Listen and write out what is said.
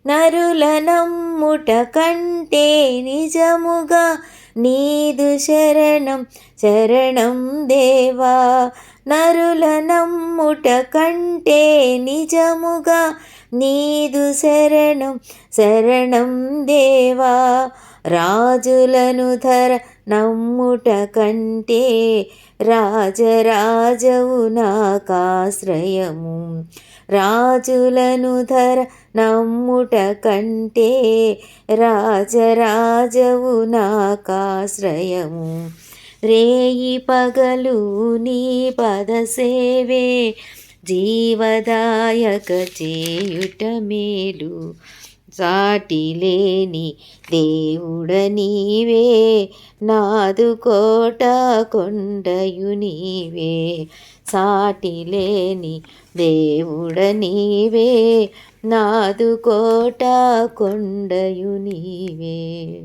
నరుల నమ్ముట కంటే నిజముగా నీదు శరణం శరణం దేవా. నరుల నమ్ముట కంటే నిజముగా నీదు శరణం శరణం దేవా. రాజులను ధర నమ్ముట కంటే రాజరాజవు నాకాశ్రయము. రాజులను ధర నమ్ముట కంటే రాజరాజవు నాకాశ్రయము. రేయి పగలు నీ పదసేవే జీవదాయక చేయుట మేలు. సాటిలేని దేవుడ నీవే నాదు కోట కొండయు నీవే. సాటిలేని దేవుడ నీవే నాదు కోట కొండయు నీవే.